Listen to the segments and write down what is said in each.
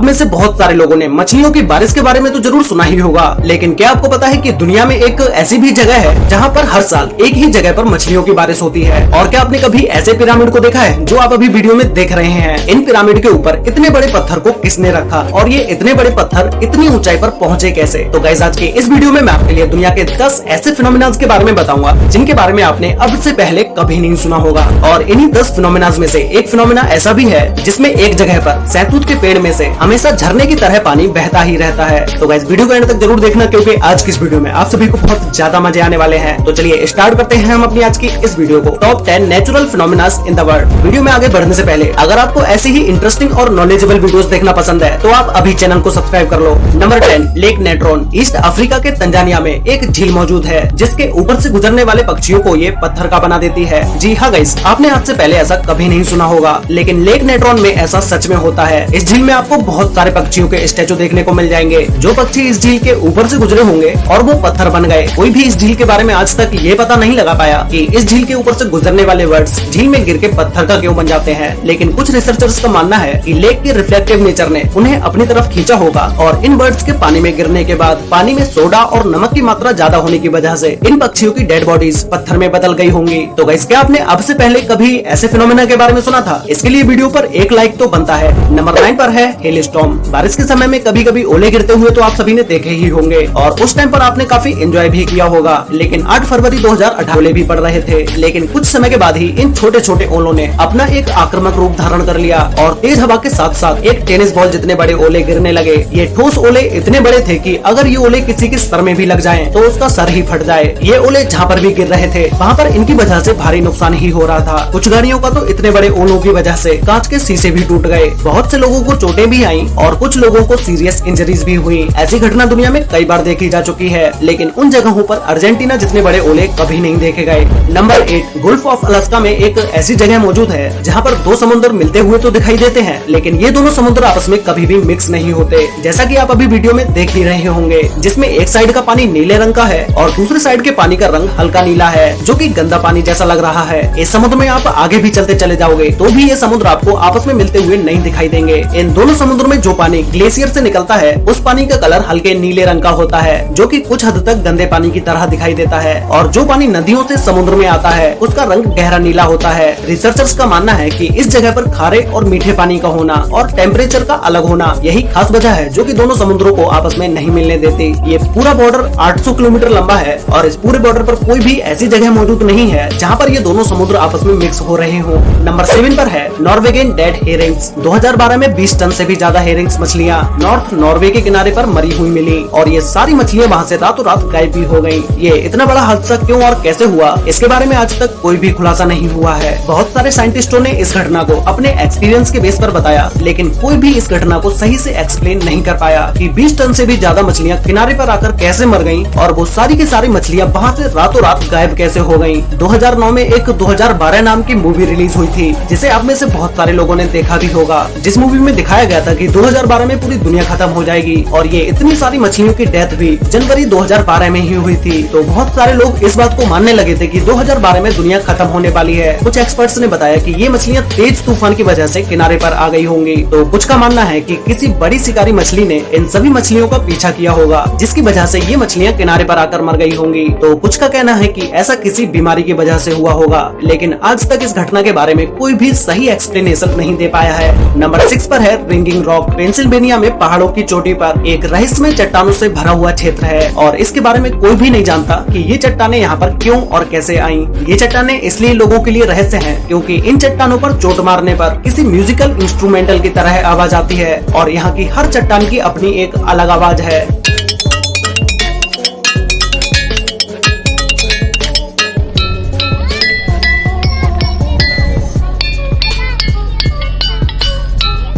आप में से बहुत सारे लोगों ने मछलियों की बारिश के बारे में तो जरूर सुना ही होगा, लेकिन क्या आपको पता है कि दुनिया में एक ऐसी भी जगह है जहाँ पर हर साल एक ही जगह पर मछलियों की बारिश होती है। और क्या आपने कभी ऐसे पिरामिड को देखा है जो आप अभी वीडियो में देख रहे हैं? इन पिरामिड के ऊपर इतने बड़े पत्थर को किसने रखा और ये इतने बड़े पत्थर इतनी ऊंचाई पर पहुँचे कैसे? तो गाइस, आज के इस वीडियो में मैं आपके लिए दुनिया के 10 ऐसे फिनोमेनाज के बारे में बताऊंगा जिनके बारे में आपने अब से पहले कभी नहीं सुना होगा। और इन्हीं 10 फिनोमेनाज में से एक फिनोमेना ऐसा भी है जिसमें एक जगह पर सहतूत के पेड़ में से हमेशा झरने की तरह पानी बहता ही रहता है। तो गाइस, वीडियो को एंड तक जरूर देखना क्योंकि आज की इस वीडियो में आप सभी को बहुत ज्यादा मजे आने वाले हैं। तो चलिए स्टार्ट करते हैं हम अपनी आज की इस वीडियो को। Top 10 natural phenomenas in the world. Video में आगे बढ़ने से पहले अगर आपको ऐसी ही इंटरेस्टिंग और नॉलेजेबल वीडियोस देखना पसंद है तो आप अभी चैनल को सब्सक्राइब कर लो। Number 10, lake Natron. East Africa के तंजानिया में एक झील मौजूद है जिसके ऊपर से गुजरने वाले पक्षियों को ये पत्थर का बना देती है। जी हाँ गाइस, आपने आज से पहले ऐसा कभी नहीं सुना होगा, लेकिन लेक नेट्रोन में ऐसा सच में होता है। इस झील में आपको बहुत सारे पक्षियों के स्टैचू देखने को मिल जाएंगे। जो पक्षी इस झील के ऊपर से गुजरे होंगे और वो पत्थर बन गए। कोई भी इस झील के बारे में आज तक ये पता नहीं लगा पाया कि इस झील के ऊपर से गुजरने वाले वर्ड्स झील में गिर के पत्थर का क्यों बन जाते हैं। लेकिन कुछ रिसर्चर्स का मानना है कि लेक के रिफ्लेक्टिव नेचर ने उन्हें अपनी तरफ खींचा होगा और इन बर्ड्स के पानी में गिरने के बाद पानी में सोडा और नमक की मात्रा ज्यादा होने की वजह से इन पक्षियों की डेड बॉडीज पत्थर में बदल गई होंगी। तो गाइस, क्या आपने अब से पहले कभी ऐसे फिनोमेना के बारे में सुना था? इसके लिए वीडियो पर एक लाइक तो बनता है। नंबर 9 पर है हेलस्टॉर्म। बारिश के समय में कभी कभी ओले गिरते हुए तो आप सभी ने देखे ही होंगे और उस टाइम पर आपने काफी एंजॉय भी किया होगा। लेकिन 8 फरवरी 2018 ओले भी पड़ रहे थे, लेकिन कुछ समय के बाद ही इन छोटे छोटे ओलों ने अपना एक आक्रामक रूप धारण कर लिया और तेज हवा के साथ साथ एक टेनिस बॉल जितने बड़े ओले गिरने लगे। ये ठोस ओले इतने बड़े थे कि अगर ये ओले किसी के सर में भी लग जाएं तो उसका सर ही फट जाए। ये ओले जहाँ पर भी गिर रहे थे वहाँ पर इनकी वजह से भारी नुकसान ही हो रहा था। कुछ गाड़ियों का तो इतने बड़े ओलों की वजह से कांच के शीशे भी टूट गए। बहुत से लोगों को चोटें भी आई और कुछ लोगों को सीरियस इंजरीज भी हुई। ऐसी घटना दुनिया में कई बार देखी जा चुकी है, लेकिन उन जगहों पर अर्जेंटीना जितने बड़े ओले कभी नहीं देखे गए। नंबर 8, गुल्फ ऑफ अलास्का में एक ऐसी जगह मौजूद है जहाँ पर दो समुद्र मिलते हुए तो दिखाई देते हैं, लेकिन ये दोनों समुद्र आपस में कभी भी मिक्स नहीं होते। जैसा कि आप अभी वीडियो में देख ही रहे होंगे, जिसमें एक साइड का पानी नीले रंग का है और दूसरे साइड के पानी का रंग हल्का नीला है, जो कि गंदा पानी जैसा लग रहा है। इस समुद्र में आप आगे भी चलते चले जाओगे तो भी ये समुद्र आपको आपस में मिलते हुए नहीं दिखाई देंगे। इन दोनों समुद्र में जो पानी ग्लेशियर से निकलता है उस पानी का कलर हल्के नीले रंग का होता है, जो कि कुछ हद तक गंदे पानी की तरह दिखाई देता है। और जो पानी नदियों से समुद्र में आता है उसका रंग गहरा नीला होता है। रिसर्चर्स का मानना है कि इस जगह पर खारे और मीठे पानी का होना और टेम्परेचर का अलग होना यही खास वजह है जो कि दोनों समुद्रों को आपस में नहीं मिलने देती। ये पूरा बॉर्डर 800 किलोमीटर लंबा है और इस पूरे बॉर्डर पर कोई भी ऐसी जगह मौजूद नहीं है जहाँ पर ये दोनों समुद्र आपस में मिक्स हो रहे हो। नंबर 7 पर है नॉर्वेगियन डेड हेरिंग्स। 2012 में 20 टन से भी ज्यादा हेरिंग्स मछलियाँ नॉर्थ नॉर्वे के किनारे पर मरी हुई मिली और ये सारी मछलियाँ वहाँ से रातों रात गायब भी हो गयी। ये इतना बड़ा हादसा क्यों और कैसे हुआ, इसके बारे में आज तक कोई भी खुलासा नहीं हुआ है। बहुत सारे साइंटिस्टों ने इस घटना को अपने एक्सपीरियंस के बेस पर बताया, लेकिन कोई भी इस घटना को सही से एक्सप्लेन नहीं कर पाया कि 20 टन से भी ज्यादा मछलियाँ किनारे पर आकर कैसे मर गयी और वो सारी की सारी मछलियाँ वहाँ से रातों रात गायब कैसे हो गयी। 2009 में एक 2012 नाम की मूवी रिलीज हुई थी जिसे आप में से बहुत सारे लोगों ने देखा भी होगा, जिस मूवी में दिखाया गया था कि 2012 में पूरी दुनिया खत्म हो जाएगी और ये इतनी सारी मछलियों की डेथ भी जनवरी 2012 में ही हुई थी। तो बहुत सारे लोग इस बात को मानने लगे थे कि 2012 में दुनिया खत्म होने वाली है। कुछ एक्सपर्ट्स ने बताया कि ये मछलियाँ तेज तूफान की वजह से किनारे पर आ गई होंगी। तो कुछ का मानना है कि किसी बड़ी शिकारी मछली ने इन सभी मछलियों का पीछा किया होगा जिसकी वजह से ये मछलियाँ किनारे पर आकर मर गई होंगी। तो कुछ का कहना है कि ऐसा किसी बीमारी की वजह से हुआ होगा, लेकिन आज तक इस घटना के बारे में कोई भी सही एक्सप्लेनेशन नहीं दे पाया है। नंबर 6 पर है रिंगिंग रॉक। पेंसिल्वेनिया में पहाड़ों की चोटी पर एक रहस्यमय चट्टानों से भरा हुआ क्षेत्र है और इसके बारे में कोई भी नहीं जानता कि ये चट्टानें यहाँ पर क्यों और कैसे आई। ये चट्टानें इसलिए लोगों के लिए रहस्य हैं क्योंकि इन चट्टानों पर चोट मारने पर किसी म्यूजिकल इंस्ट्रूमेंटल की तरह आवाज आती है और यहाँ की हर चट्टान की अपनी एक अलग आवाज है।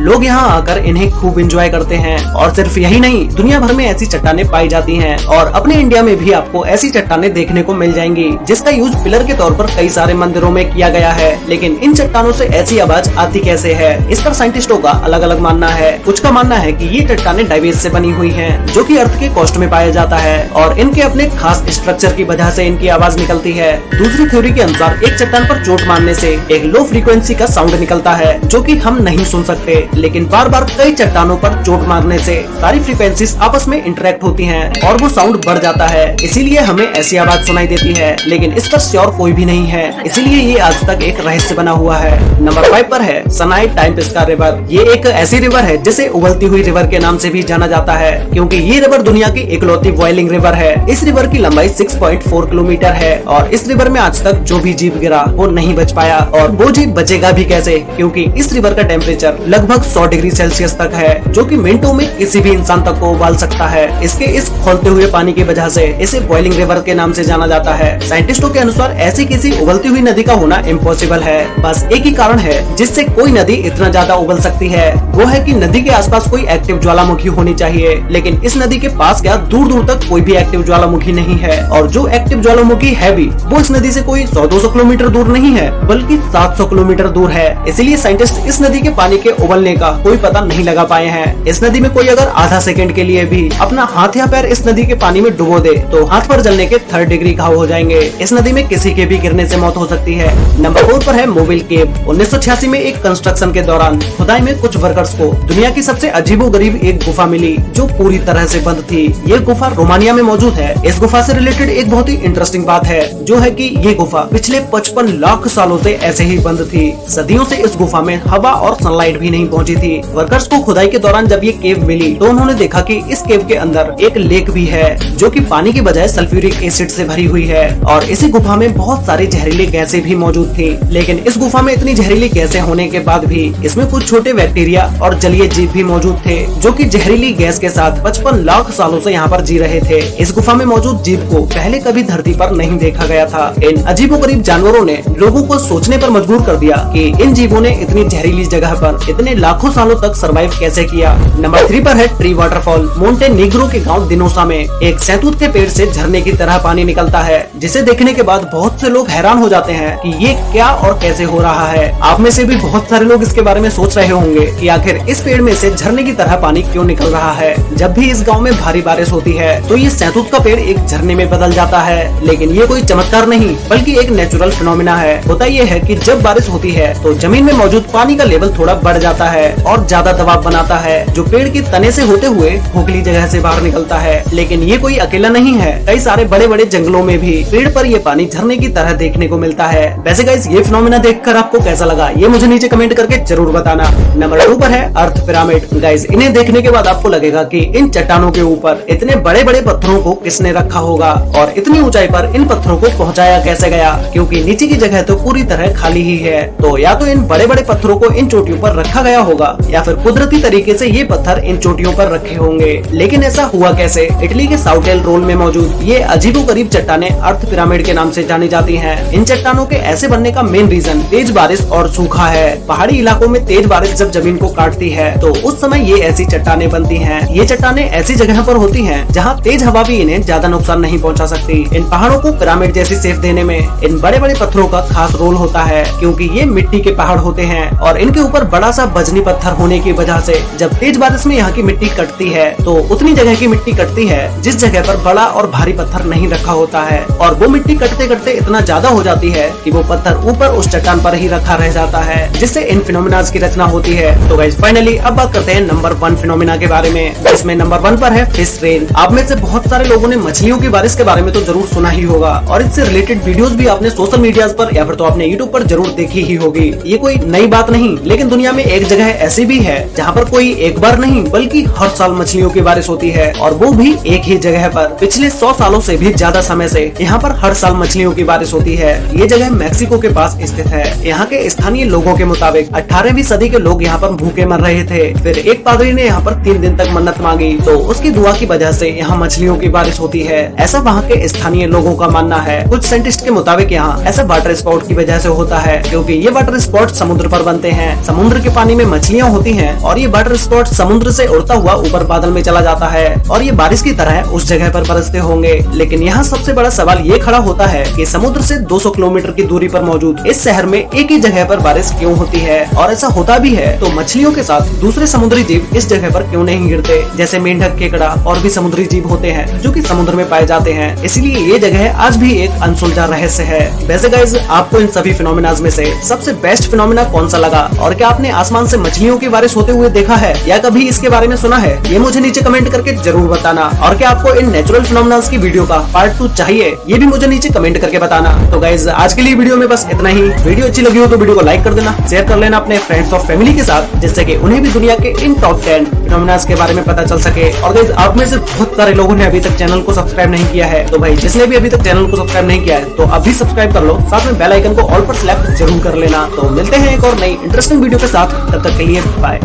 लोग यहाँ आकर इन्हें खूब एंजॉय करते हैं और सिर्फ यही नहीं, दुनिया भर में ऐसी चट्टानें पाई जाती हैं और अपने इंडिया में भी आपको ऐसी चट्टानें देखने को मिल जाएंगी जिसका यूज पिलर के तौर पर कई सारे मंदिरों में किया गया है। लेकिन इन चट्टानों से ऐसी आवाज आती कैसे है, इस पर साइंटिस्टों का अलग अलग मानना है। कुछ का मानना है कि ये चट्टानें डाइबेस से बनी हुई हैं, जो कि अर्थ के कोस्ट में पाया जाता है और इनके अपने खास स्ट्रक्चर की वजह से इनकी आवाज निकलती है। दूसरी थ्योरी के अनुसार एक चट्टान पर चोट मारने से एक लो फ्रीक्वेंसी का साउंड निकलता है जो कि हम नहीं सुन सकते, लेकिन बार बार कई चट्टानों पर चोट मारने से सारी फ्रीक्वेंसीज आपस में इंटरेक्ट होती हैं और वो साउंड बढ़ जाता है, इसीलिए हमें ऐसी आवाज सुनाई देती है। लेकिन इस पर श्योर कोई भी नहीं है, इसीलिए ये आज तक एक रहस्य बना हुआ है। नंबर 5 पर है सनाई टाइम्पेस्का रिवर। ये एक ऐसी रिवर है जिसे उबलती हुई रिवर के नाम से भी जाना जाता है, क्योंकि ये रिवर दुनिया की इकलौती बॉइलिंग रिवर है। इस रिवर की लंबाई 6.4 किलोमीटर है और इस रिवर में आज तक जो भी जीव गिरा वो नहीं बच पाया, और वो जीव बचेगा भी कैसे, क्योंकि इस रिवर का टेम्परेचर लगभग 100 डिग्री सेल्सियस तक है, जो कि मिनटों में किसी भी इंसान तक को उबाल सकता है। इसके इस खौलते हुए पानी की वजह से इसे बॉइलिंग रिवर के नाम से जाना जाता है। साइंटिस्टों के अनुसार ऐसी किसी उबलती हुई नदी का होना इम्पॉसिबल है। बस एक ही कारण है जिससे कोई नदी इतना ज्यादा उबल सकती है, वो है कि नदी के आसपास कोई एक्टिव ज्वालामुखी होनी चाहिए। लेकिन इस नदी के पास क्या दूर दूर तक कोई भी एक्टिव ज्वालामुखी नहीं है, और जो एक्टिव ज्वालामुखी है भी वो इस नदी से कोई 100-200 किलोमीटर दूर नहीं है, बल्कि 700 किलोमीटर दूर है। इसलिए साइंटिस्ट इस नदी के पानी के उबलने का कोई पता नहीं लगा पाए हैं। इस नदी में कोई अगर आधा सेकंड के लिए भी अपना हाथ या पैर इस नदी के पानी में डुबो दे तो हाथ पर जलने के 3rd डिग्री घाव हो जाएंगे। इस नदी में किसी के भी गिरने से मौत हो सकती है। नंबर 4 पर है मोबिल केव। 1986 में एक कंस्ट्रक्शन के दौरान खुदाई में कुछ वर्कर्स को दुनिया की सबसे अजीबोगरीब एक गुफा मिली, जो पूरी तरह से बंद थी। ये गुफा रोमानिया में मौजूद है। इस गुफा से रिलेटेड एक बहुत ही इंटरेस्टिंग बात है, जो है कि ये गुफा पिछले 55 लाख सालों से ऐसे ही बंद थी। सदियों से इस गुफा में हवा और सनलाइट भी नहीं पहुंची थी। वर्कर्स को खुदाई के दौरान जब ये केव मिली तो उन्होंने देखा कि इस केव के अंदर एक लेक भी है, जो कि पानी की बजाय सल्फ्यूरिक एसिड से भरी हुई है, और इसी गुफा में बहुत सारी जहरीली गैसें भी मौजूद थी। लेकिन इस गुफा में इतनी जहरीली गैसें होने के बाद भी इसमें कुछ छोटे बैक्टीरिया और जलीय जीव भी मौजूद थे, जो कि जहरीली गैस के साथ 55 लाख सालों से यहाँ पर जी रहे थे। इस गुफा में मौजूद जीव को पहले कभी धरती पर नहीं देखा गया था। इन अजीबोगरीब जानवरों ने लोगों को सोचने पर मजबूर कर दिया कि इन जीवों ने इतनी जहरीली जगह पर इतने लाखों सालों तक सरवाइव कैसे किया। नंबर 3 पर है ट्री वाटरफॉल। मोंटेनीग्रो के गांव दिनोसा में एक सैतूत के पेड़ से झरने की तरह पानी निकलता है, जिसे देखने के बाद बहुत से लोग हैरान हो जाते हैं कि ये क्या और कैसे हो रहा है। आप में से भी बहुत सारे लोग इसके बारे में सोच रहे होंगे कि आखिर इस पेड़ में से झरने की तरह पानी क्यों निकल रहा है। जब भी इस गांव में भारी बारिश होती है तो ये सैतूत का पेड़ एक झरने में बदल जाता है। लेकिन ये कोई चमत्कार नहीं, बल्कि एक नेचुरल फिनोमिना है। होता ये है कि जब बारिश होती है तो जमीन में मौजूद पानी का लेवल थोड़ा बढ़ जाता है और ज्यादा दबाव बनाता है, जो पेड़ के तने से होते हुए खोखली जगह से बाहर निकलता है। लेकिन ये कोई अकेला नहीं है, कई सारे बड़े बड़े जंगलों में भी पेड़ पर ये पानी झरने की तरह देखने को मिलता है। वैसे गाइस, ये फिनोमिना देखकर आपको कैसा लगा ये मुझे नीचे कमेंट करके जरूर बताना। नंबर 2 पर है अर्थ पिरामिड। गाइस, इन्हें देखने के बाद आपको लगेगा कि इन चट्टानों के ऊपर इतने बड़े बड़े पत्थरों को किसने रखा होगा और इतनी ऊंचाई पर इन पत्थरों को पहुंचाया कैसे गया, क्योंकि नीचे की जगह तो पूरी तरह खाली ही है। तो या तो इन बड़े बड़े पत्थरों को इन चोटियों पर रखा गया होगा, या फिर कुदरती तरीके से ये पत्थर इन चोटियों पर रखे होंगे। लेकिन ऐसा हुआ कैसे? इटली के साउटेल रोल में मौजूद ये अजीबोगरीब चट्टानें अर्थ पिरामिड के नाम से जानी जाती हैं। इन चट्टानों के ऐसे बनने का मेन रीजन तेज बारिश और सूखा है। पहाड़ी इलाकों में तेज बारिश जब जमीन को काटती है तो उस समय ये ऐसी चट्टानें बनती हैं। ये चट्टानें ऐसी जगह पर होती हैं जहां तेज हवा भी इन्हें ज्यादा नुकसान नहीं पहुंचा सकती। इन पहाड़ों को पिरामिड जैसी शेप देने में इन बड़े बड़े पत्थरों का खास रोल होता है, क्योंकि ये मिट्टी के पहाड़ होते हैं और इनके ऊपर बड़ा सा बजनी पत्थर होने की वजह से जब तेज बारिश में यहाँ की मिट्टी कटती है तो उतनी जगह की मिट्टी कटती है जिस जगह पर बड़ा और भारी पत्थर नहीं रखा होता है, और वो मिट्टी कटते कटते इतना ज्यादा हो जाती है कि वो पत्थर ऊपर उस चट्टान पर ही रखा रह जाता है, जिससे इन फिनोमिनाज की रचना होती है। तो गाइस, फाइनली अब बात करते हैं नंबर 1 फिनोमिना के बारे में, जिसमें नंबर 1 पर है फिश रेन। आप में से बहुत सारे लोगों ने मछलियों की बारिश के बारे में तो जरूर सुना ही होगा, और इससे रिलेटेड वीडियोस भी आपने सोशल मीडिया पर या फिर तो आपने यूट्यूब पर जरूर देखी ही होगी। ये कोई नई बात नहीं, लेकिन दुनिया में एक जगह ऐसी भी है जहाँ पर कोई एक बार नहीं बल्कि हर साल मछलियों की बारिश होती है, और वो भी एक ही जगह पर। पिछले 100 सालों से भी ज्यादा समय से यहाँ पर हर साल मछलियों की बारिश होती है। ये जगह मैक्सिको के पास स्थित है। यहाँ के स्थानीय लोगों के मुताबिक 18वीं सदी के लोग यहाँ पर भूखे मर रहे थे। फिर एक पादरी ने यहाँ पर 3 दिन तक मन्नत मांगी, तो उसकी दुआ की वजह से यहाँ मछलियों की बारिश होती है, ऐसा वहाँ के स्थानीय लोगों का मानना है। कुछ साइंटिस्ट के मुताबिक यहाँ ऐसा वाटर स्पॉट की वजह से होता है, क्योंकि ये वाटर स्पॉट समुद्र पर बनते हैं। समुद्र के पानी में मछलियाँ होती हैं और ये वाटर स्पॉट समुद्र से उड़ता हुआ ऊपर बादल में चला जाता है और ये बारिश की तरह उस जगह पर बरसते होंगे। लेकिन यहाँ सबसे बड़ा सवाल ये खड़ा होता है कि समुद्र से 200 किलोमीटर की दूरी पर मौजूद इस शहर में एक ही जगह पर बारिश क्यों होती है, और ऐसा होता भी है तो मछलियों के साथ दूसरे समुद्री जीव इस जगह पर क्यों नहीं गिरते, जैसे मेंढक, केकड़ा और भी समुद्री जीव होते हैं जो कि समुद्र में पाए जाते हैं। इसलिए ये जगह आज भी एक अनसुलझा रहस्य है। वैसे गाइस, आपको इन सभी फिनोमिनाज में से सबसे बेस्ट फिनोमिना कौन सा लगा, और क्या आपने आसमान से मछलियों की बारिश होते हुए देखा है या कभी इसके बारे में सुना है, ये मुझे नीचे कमेंट करके जरूर बताना। और क्या आपको इन नेचुरल फिनोमेना की वीडियो का पार्ट 2 चाहिए, ये भी मुझे नीचे कमेंट करके बताना। तो गाइज आज के लिए वीडियो में बस इतना ही। वीडियो अच्छी लगी हो तो वीडियो को लाइक कर देना, शेयर कर लेना अपने फ्रेंड्स और फैमिली के साथ, जिससे कि उन्हें भी दुनिया के इन टॉप 10 फिनोमेना के बारे में पता चल सके। और गाइज आप में से बहुत सारे लोगों ने अभी तक चैनल को सब्सक्राइब नहीं किया है, तो भाई जिसने भी अभी तक चैनल को सब्सक्राइब नहीं किया है तो अभी सब्सक्राइब कर लो, साथ में बेल आइकन को ऑल पर सेलेक्ट जरूर कर लेना। तो मिलते हैं एक और नई इंटरेस्टिंग वीडियो के साथ, तब तक के लिए बाय।